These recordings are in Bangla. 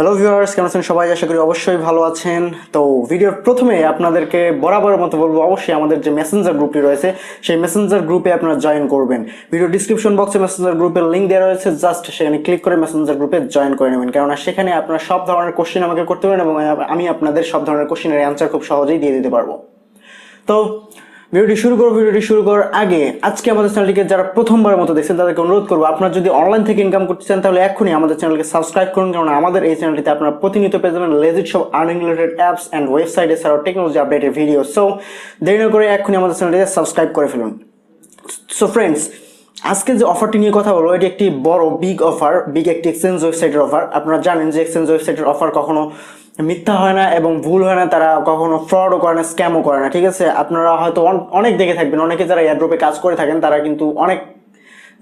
হ্যালো ভিউয়ার্স, কেমন আছেন সবাই? আশা করি অবশ্যই ভালো আছেন। তো ভিডিওর প্রথমে আপনাদেরকে বরাবরের মতো বলবো, অবশ্যই আমাদের যে মেসেঞ্জার গ্রুপটি রয়েছে সেই মেসেঞ্জার গ্রুপে আপনারা জয়েন করবেন। ভিডিও ডিসক্রিপশন বক্সে মেসেঞ্জার গ্রুপের লিঙ্ক দেওয়া রয়েছে, জাস্ট সেখানে ক্লিক করে মেসেঞ্জার গ্রুপে জয়েন করে নেবেন, কেননা সেখানে আপনারা সব ধরনের কোশ্চেন আমাকে করতে পারেন এবং আমি আপনাদের সব ধরনের কোশ্চেনের অ্যান্সার খুব সহজেই দিয়ে দিতে পারবো। তো ভিডিওটি শুরু করার আগে আজকে আমাদের চ্যানেলটিকে যারা প্রথমবারের মতো দেখছেন তাদেরকে অনুরোধ করবো, আপনারা যদি অনলাইন থেকে ইনকাম করতে চান তাহলে এখনই আমাদের চ্যানেলকে সাবস্ক্রাইব করুন, কারণ আমাদের এই চ্যানেলটিতে আপনারা প্রতিনিয়ত পেয়ে যাবেন লেজিট সব earning related apps and website এছাড়াও টেকনোলজি আপডেটের ভিডিও। সো দেরি না করে এখনই আমাদের চ্যানেলটিকে সাবস্ক্রাইব করে ফেলুন। সো ফ্রেন্ডস, আজকে যে অফারটি নিয়ে কথা বলবো এটি একটি বড় বিগ অফার, একটি এক্সচেঞ্জ ওয়েবসাইটের অফার। আপনারা জানেন যে এক্সচেঞ্জ ওয়েবসাইটের অফার কখনো মিথ্যা হয় না এবং ভুল হয় না, তারা কখনো ফ্রডও করে না, স্ক্যামও করে না। ঠিক আছে, আপনারা হয়তো অনেক দেখে থাকবেন, অনেকে যারা এয়ারড্রপে কাজ করে থাকেন তারা কিন্তু অনেক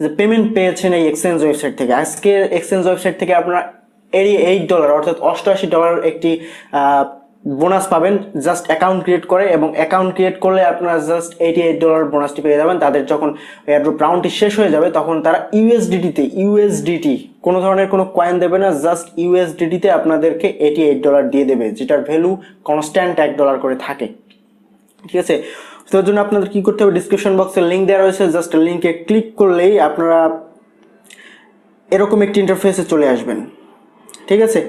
যে পেমেন্ট পেয়েছেন এই এক্সচেঞ্জ ওয়েবসাইট থেকে। আজকের এক্সচেঞ্জ ওয়েবসাইট থেকে আপনারা $88 অর্থাৎ $88 একটি বোনাস পাবেন জাস্ট অ্যাকাউন্ট ক্রিয়েট করে, এবং অ্যাকাউন্ট ক্রিয়েট করলে আপনারা জাস্ট $88 বোনাসটি পেয়ে যাবেন। তাদের যখন এয়ারড্রপ রাউন্ডটি শেষ হয়ে যাবে তখন তারা ইউএসডিটি কোনো ধরনের কোনো কয়েন দেবে না, জাস্ট ইউএসডিটিতে আপনাদেরকে $88 দিয়ে দেবে, যেটার ভ্যালু কনস্ট্যান্ট $1 করে থাকে। ঠিক আছে, তো এর জন্য আপনাদের কি করতে হবে, ডিসক্রিপশন বক্সে লিঙ্ক দেওয়া রয়েছে, জাস্ট লিঙ্কে ক্লিক করলেই আপনারা এরকম একটি ইন্টারফেসে চলে আসবেন। ঠিক আছে,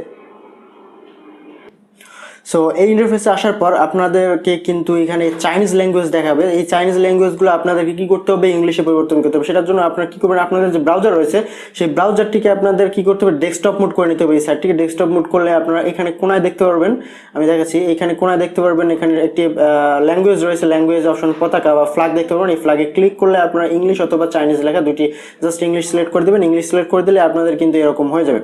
সো এই ইন্টারফেসে আসার পর আপনাদেরকে কিন্তু এখানে চাইনিজ ল্যাঙ্গুয়েজ দেখাবে। এই চাইনিজ ল্যাঙ্গুয়েজগুলো আপনাদেরকে কি করতে হবে, ইংলিশে পরিবর্তন করতে হবে। সেটার জন্য আপনারা কি করবেন, আপনাদের যে ব্রাউজার রয়েছে সেই ব্রাউজারটিকে আপনাদের কি করতে হবে, ডেস্কটপ মোড করে নিতে হবে। এই সাইটটিকে ডেস্কটপ মোড করলে আপনারা এখানে কোনায় দেখতে পারবেন, আমি দেখাচ্ছি, এখানে কোনায় দেখতে পারবেন এখানে একটি ল্যাঙ্গুয়েজ রয়েছে, ল্যাঙ্গুয়েজ অপশন পতাকা বা ফ্ল্যাগ দেখতে পারবেন। এই ফ্ল্যাগে ক্লিক করলে আপনারা ইংলিশ অথবা চাইনিজ লেখা দুটি, জাস্ট ইংলিশ সিলেক্ট করে দেবেন। ইংলিশ সিলেক্ট করে দিলে আপনাদের কিন্তু এরকম হয়ে যাবে।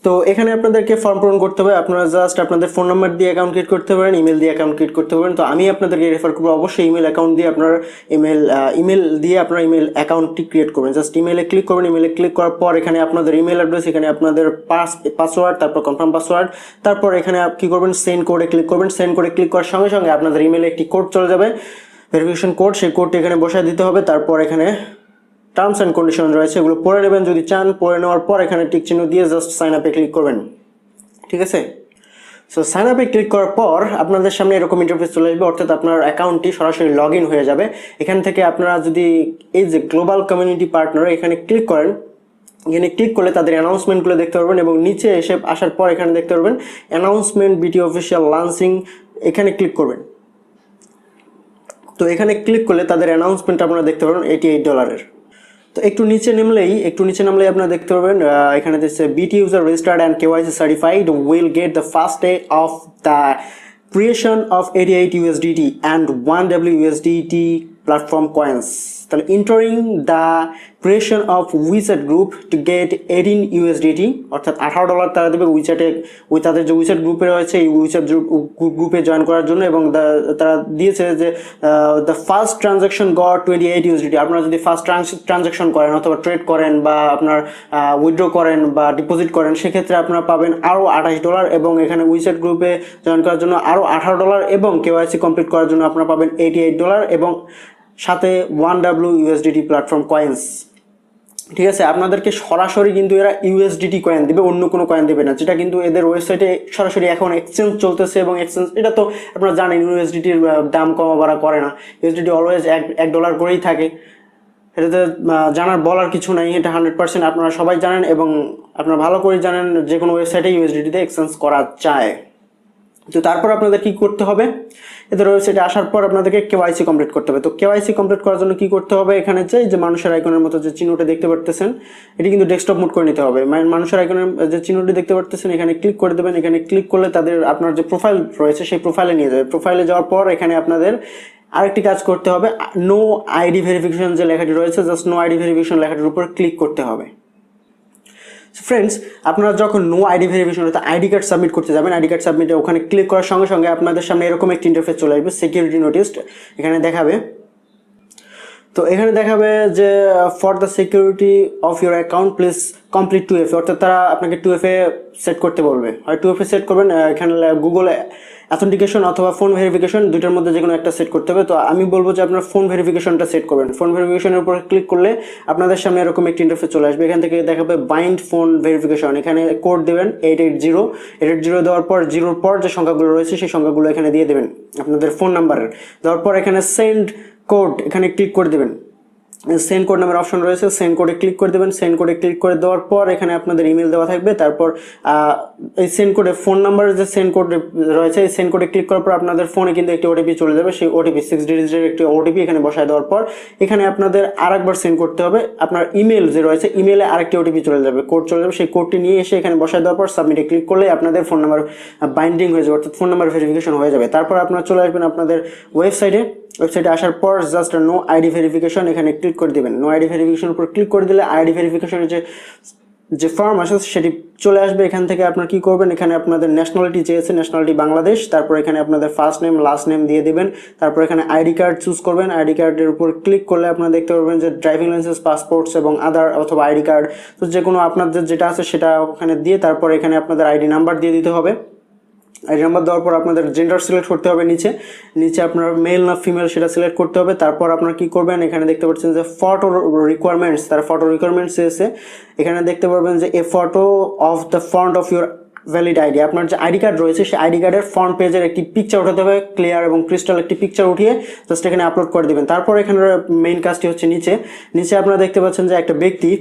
তো এখানে আপনাদেরকে ফর্ম পূরণ করতে হবে, আপনারা জাস্ট আপনাদের ফোন নাম্বার দিয়ে অ্যাকাউন্ট ক্রিয়েট করতে পারেন, ইমেল দিয়ে অ্যাকাউন্ট ক্রিয়েট করতে পারেন। তো আমি আপনাদেরকে রেফার করবো অবশ্যই ইমেল অ্যাকাউন্ট দিয়ে, আপনার ইমেল দিয়ে আপনারা ইমেল অ্যাকাউন্টটি ক্রিয়েট করবেন। জাস্ট ইমেলে ক্লিক করবেন, ইমেলে ক্লিক করার পর এখানে আপনাদের ইমেল অ্যাড্রেস, এখানে আপনাদের পাসওয়ার্ড, তারপর কনফার্ম পাসওয়ার্ড, তারপর এখানে কি করবেন, সেন্ড কোডে ক্লিক করবেন। সেন্ড কোডে ক্লিক করার সঙ্গে সঙ্গে আপনাদের ইমেলে একটি কোড চলে যাবে, ভেরিফিকেশন কোড, সেই কোডটি এখানে বসায় দিতে হবে। তারপর এখানে টার্মস অ্যান্ড কন্ডিশন রয়েছে, এগুলো পড়ে নেবেন যদি চান। পড়ে নেওয়ার পর এখানে টিক চিহ্ন দিয়ে জাস্ট সাইন আপে ক্লিক করবেন। ঠিক আছে, সো সাইন আপে ক্লিক করার পর আপনাদের সামনে এরকম ইন্টারফেস চলে আসবে, অর্থাৎ আপনার অ্যাকাউন্টটি সরাসরি লগ ইন হয়ে যাবে। এখান থেকে আপনারা যদি এই যে গ্লোবাল কমিউনিটি পার্টনার এখানে ক্লিক করেন, এখানে ক্লিক করলে তাদের অ্যানাউন্সমেন্টগুলো দেখতে পারবেন, এবং নিচে এসে আসার পর এখানে দেখতে পারবেন অ্যানাউন্সমেন্ট বিটি অফিসিয়াল লঞ্চিং, এখানে ক্লিক করবেন। তো এখানে ক্লিক করলে তাদের অ্যানাউন্সমেন্ট আপনারা দেখতে পারবেন $88। তো একটু নিচে নামলেই আপনারা দেখতে পাবেন এখানে দিচ্ছে বিটি user registered and KYC certified will get the first day of the creation of 88 USDT and 1 WUSDT platform coins. তাহলে entering the creation of WeChat group to get 18 USDT অর্থাৎ $18 তারা দেবে উইচ্যাটে, তাদের যে উইচ্যাট গ্রুপে রয়েছে এই উইচ্যাট গ্রুপে জয়েন করার জন্য, এবং তারা দিয়েছে যে the first transaction goat 28 USDT। আপনারা যদি ফার্স্ট ট্রানজাকশন করেন অথবা ট্রেড করেন বা আপনার উইথড্র করেন বা ডিপোজিট করেন, সেক্ষেত্রে আপনারা পাবেন আরও $28, এবং এখানে উইচ্যাট গ্রুপে জয়েন করার জন্য আরও $18, এবং কেওয়াইসি কমপ্লিট করার জন্য আপনারা পাবেন $88 এবং সাথে 1 WUSDT প্ল্যাটফর্ম কয়েন্স। ঠিক আছে, আপনাদেরকে সরাসরি কিন্তু এরা ইউএসডিটি কয়েন দিবে, অন্য কোনো কয়েন দেবে না, যেটা কিন্তু এদের ওয়েবসাইটে সরাসরি এখন এক্সচেঞ্জ চলতেছে। এবং এক্সচেঞ্জ এটা তো আপনারা জানেন ইউএসডিটির দাম কমা বাড়া করে না, ইউএসডিটি অলওয়েজ $1 করেই থাকে। এটাতে জানার বলার কিছু নাই, এটা 100% আপনারা সবাই জানেন, এবং আপনারা ভালো করে জানেন যে কোনো ওয়েবসাইটে ইউএসডিটিতে এক্সচেঞ্জ করা যায়। তো তারপর আপনাদের কি করতে হবে, এদের ওয়েবসাইটে আসার পর আপনাদেরকে কেওয়াইসি কমপ্লিট করতে হবে। তো কেওয়াইসি কমপ্লিট করার জন্য কি করতে হবে, এখানে যে মানুষের আইকনের মতো যে চিহ্নটা দেখতে পারতেছেন এটি কিন্তু ডেস্কটপ মোড করে নিতে হবে। মানুষের আইকনের যে চিহ্নটি দেখতে পারতেছেন এখানে ক্লিক করে দেবেন। এখানে ক্লিক করলে তাদের আপনার যে প্রোফাইল রয়েছে সেই প্রোফাইলে নিয়ে যাবে। প্রোফাইলে যাওয়ার পর এখানে আপনাদের আরেকটি কাজ করতে হবে, নো আইডি ভেরিফিকেশন যে লেখাটি রয়েছে জাস্ট নো আইডি ভেরিফিকেশন লেখাটির উপর ক্লিক করতে হবে। ফ্রেন্ডস, আপনারা যখন নো আইডি ভেরিফিকেশন অর্থাৎ আইডি কার্ড সাবমিট করতে যাবেন, আইডি কার্ড সাবমিটে ওখানে ক্লিক করার সঙ্গে সঙ্গে আপনাদের সামনে এরকম একটি ইন্টারফেস চলে আসবে, সিকিউরিটি নোটিস এখানে দেখাবে। তো এখানে দেখাবে যে for the security of your account please complete 2FA, অর্থাৎ তারা আপনাকে 2FA সেট করতে বলবে। হয় 2FA সেট করবেন, এখানে গুগল অ্যাথেন্টিকেশন অথবা ফোন ভেরিফিকেশন, দুইটার মধ্যে যে কোনো একটা সেট করতে হবে। তো আমি বলবো যে আপনার ফোন ভেরিফিকেশনটা সেট করবেন। ফোন ভেরিফিকেশনের উপর ক্লিক করলে আপনাদের সামনে এরকম একটি ইন্টারফেস চলে আসবে। এখান থেকে দেখাবে বাইন্ড ফোন ভেরিফিকেশন, এখানে কোড দেবেন 880 দেওয়ার পর জিরোর পর যে সংখ্যাগুলো রয়েছে সেই সংখ্যাগুলো এখানে দিয়ে দেবেন আপনাদের ফোন নাম্বারের। দেওয়ার পর এখানে সেন্ড কোড এখানে ক্লিক করে দেবেন। সেন্ড কোড নামের অপশন রয়েছে, সেন্ড কোডে ক্লিক করে দেবেন। সেন্ড কোডে ক্লিক করে দেওয়ার পর এখানে আপনাদের ইমেল দেওয়া থাকবে। তারপর এই সেন্ড কোডে ফোন নাম্বারের যে সেন্ড কোড রয়েছে এই সেন্ড কোডে ক্লিক করার পর আপনাদের ফোনে কিন্তু একটি ওটিপি চলে যাবে। সেই ওটিপি 6 ডিজিটের একটি ওটিপি এখানে বসায় দেওয়ার পর এখানে আপনাদের আরেকবার সেন্ড করতে হবে। আপনার ইমেল যে রয়েছে ইমেলে আরেকটি ওটিপি চলে যাবে, কোড চলে যাবে। সেই কোডটি নিয়ে এসে এখানে বসায় দেওয়ার পর সাবমিটে ক্লিক করলে আপনাদের ফোন নাম্বার বাইন্ডিং হয়ে যাবে, অর্থাৎ ফোন নাম্বার ভেরিফিকেশন হয়ে যাবে। তারপর আপনারা চলে আসবেন আপনাদের ওয়েবসাইটে আসার পর জাস্ট নো আইডি ভেরিফিকেশন এখানে ক্লিক করে দেবেন। নো আইডি ভেরিফিকেশনের উপর ক্লিক করে দিলে আইডি ভেরিফিকেশনের যে ফর্ম আছে সেটি চলে আসবে। এখান থেকে আপনারা কি করবেন, এখানে আপনাদের ন্যাশনালিটি চেয়েছে, ন্যাশনালিটি বাংলাদেশ। তারপর এখানে আপনাদের ফার্স্ট নেম লাস্ট নেম দিয়ে দেবেন। তারপর এখানে আইডি কার্ড চুজ করবেন। আইডি কার্ডের উপর ক্লিক করলে আপনারা দেখতে পারবেন যে ড্রাইভিং লাইসেন্স, পাসপোর্টস এবং আদার অথবা আইডি কার্ড, তো যে কোনো আপনাদের যেটা আছে সেটা ওখানে দিয়ে তারপর এখানে আপনাদের আইডি নাম্বার দিয়ে দিতে হবে। আইডি নাম্বার দেওয়ার পর আপনাদের জেন্ডার সিলেক্ট করতে হবে, নিচে আপনার মেল না ফিমেল সেটা সিলেক্ট করতে হবে। তারপর আপনারা কি করবেন, এখানে দেখতে পাচ্ছেন যে ফটো রিকোয়ারমেন্টস, তারা ফটো রিকোয়ারমেন্টস এসে এখানে দেখতে পারবেন যে a photo of the front of your valid ID. আপনার যে আইডি কার্ড রয়েছে সেই আইডি কার্ডের ফ্রন্ট পেজের একটি পিকচার উঠাতে হবে, ক্লিয়ার এবং ক্রিস্টাল একটি পিকচার উঠিয়ে জাস্ট এখানে আপলোড করে দেবেন। তারপর এখানে মেইন কাজটি হচ্ছে নিচে আপনারা দেখতে পাচ্ছেন যে একটা ব্যক্তি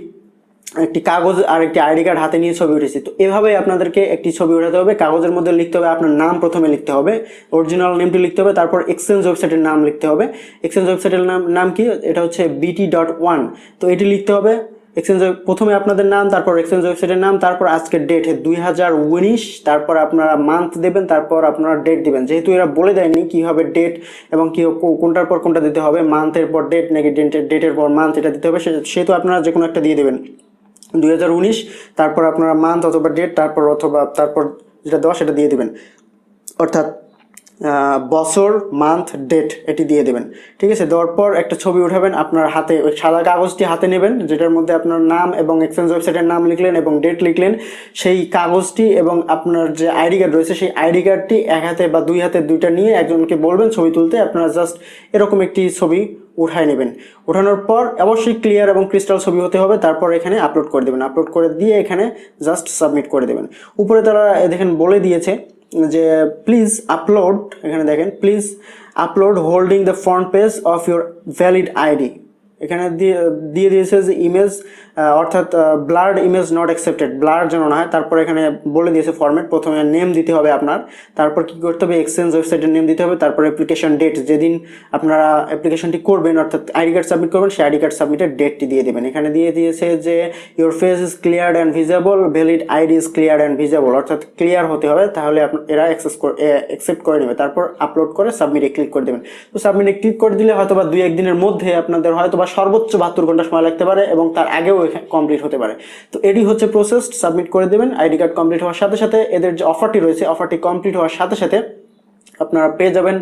একটি কাগজ আর একটি আইডি কার্ড হাতে নিয়ে ছবি উঠেছে। তো এভাবেই আপনাদেরকে একটি ছবি উঠাতে হবে। কাগজের মধ্যে লিখতে হবে আপনার নাম, প্রথমে লিখতে হবে অরিজিনাল নেমটি লিখতে হবে। তারপর এক্সচেঞ্জ ওয়েবসাইটের নাম লিখতে হবে। এক্সচেঞ্জ ওয়েবসাইটের নাম কি, এটা হচ্ছে BT.1। তো এটি লিখতে হবে। এক্সচেঞ্জ প্রথমে আপনাদের নাম, তারপর এক্সচেঞ্জ ওয়েবসাইটের নাম, তারপর আজকের ডেট 2019, তারপর আপনারা মান্থ দেবেন, তারপর আপনারা ডেট দিবেন। যেহেতু এরা বলে দেয়নি কীভাবে ডেট এবং কি কোনটার পর কোনটা দিতে হবে, মান্থের পর ডেট নাকি ডেটের পর মান্থ এটা দিতে হবে, সেহেতু আপনারা যে কোনো একটা দিয়ে দেবেন 2019, তারপর আপনারা মান্থ অথবা ডেট, তারপর যেটা দেওয়া সেটা দিয়ে দেবেন, অর্থাৎ বছর, মান্থ, ডেট এটি দিয়ে দেবেন। ঠিক আছে, দেওয়ার পর একটা ছবি উঠাবেন। আপনার হাতে ওই সাদা কাগজটি হাতে নেবেন, যেটার মধ্যে আপনার নাম এবং এক্সচেঞ্জ ওয়েবসাইটের নাম লিখলেন এবং ডেট লিখলেন। সেই কাগজটি এবং আপনার যে আইডি কার্ড রয়েছে সেই আইডি কার্ডটি এক হাতে বা দুই হাতে দুইটা নিয়ে একজনকে বলবেন ছবি তুলতে। আপনারা জাস্ট এরকম একটি ছবি উঠায় নেবেন। ওঠানোর পর অবশ্যই ক্লিয়ার এবং ক্রিস্টাল ছবি হতে হবে। তারপর এখানে আপলোড করে দেবেন। আপলোড করে দিয়ে এখানে জাস্ট সাবমিট করে দেবেন। উপরে তারা দেখেন বলে দিয়েছে যে প্লিজ আপলোড, এখানে দেখেন please upload holding the front page of your valid ID. এখানে দিয়ে দিয়েছে যে ইমেজ, অর্থাৎ blurred image not accepted, blur যেন না হয়। তারপর এখানে বলে দিয়েছে ফরম্যাট, প্রথমে নেম দিতে হবে আপনার, তারপর কি করতে হবে এক্সচেঞ্জ ওয়েবসাইটের নেম দিতে হবে, তারপর অ্যাপ্লিকেশন ডেট, যেদিন আপনারা অ্যাপ্লিকেশনটি করবেন অর্থাৎ আইডি কার্ড সাবমিট করবেন সেই আইডি কার্ড সাবমিটের ডেটটি দিয়ে দেবেন। এখানে দিয়ে দিয়েছে যে your face is clear and visible, valid ID is clear and visible, অর্থাৎ ক্লিয়ার হতে হবে, তাহলে এরা অ্যাকসেপ্ট করে নেবে। তারপর আপলোড করে সাবমিটে ক্লিক করে দেবেন। তো সাবমিটে ক্লিক করে দিলে হয়তো বা 2-1 দিনের মধ্যে আপনাদের হয়তো বা সর্বোচ্চ 72 ঘন্টা সময় লাগতে পারে এবং তার আগেও কমপ্লিট হতে পারে। তো এটি হচ্ছে প্রসেস, সাবমিট করে দেবেন। আইডি কার্ড কমপ্লিট হওয়ার সাথে সাথে এদের যে অফারটি রয়েছে, অফারটি কমপ্লিট হওয়ার সাথে সাথে আপনারা পেয়ে যাবেন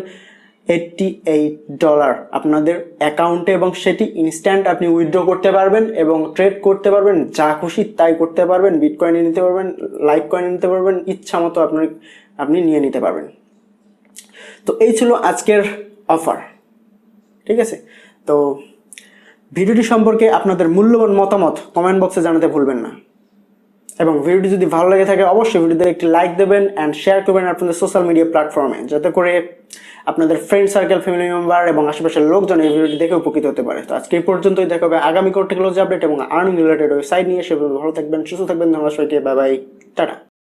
$88 আপনাদের অ্যাকাউন্টে এবং সেটি ইনস্ট্যান্ট আপনি উইথড্র করতে পারবেন এবং ট্রেড করতে পারবেন, যা খুশি তাই করতে পারবেন। বিটকয়েনে নিতে পারবেন, লাইভ কয়েনে নিতে পারবেন, ইচ্ছা মতো আপনি নিয়ে নিতে পারবেন। তো এই ছিল আজকের অফার। ঠিক আছে, তো ভিডিওটি সম্পর্কে আপনাদের মূল্যবান মতামত কমেন্ট বক্সে জানাতে ভুলবেন না এবং ভিডিওটি যদি ভালো লেগে থাকে অবশ্যই ভিডিওতে একটি লাইক দেবেন অ্যান্ড শেয়ার করবেন আপনাদের সোশ্যাল মিডিয়া প্ল্যাটফর্মে, যাতে করে আপনাদের ফ্রেন্ড সার্কেল, ফ্যামিলি মেম্বার এবং আশেপাশের লোকজন এই ভিডিওটি দেখে উপকৃত হতে পারে। তো আজকে এই পর্যন্তই, দেখা হবে আগামী টেকনোলজি আপডেট এবং আর্নিং রিলেটেড ওয়েবসাইট নিয়ে। সে ভালো থাকবেন, সুস্থ থাকবেন। ধন্যবাদ সবাইকে, বাই বাই, টাটা।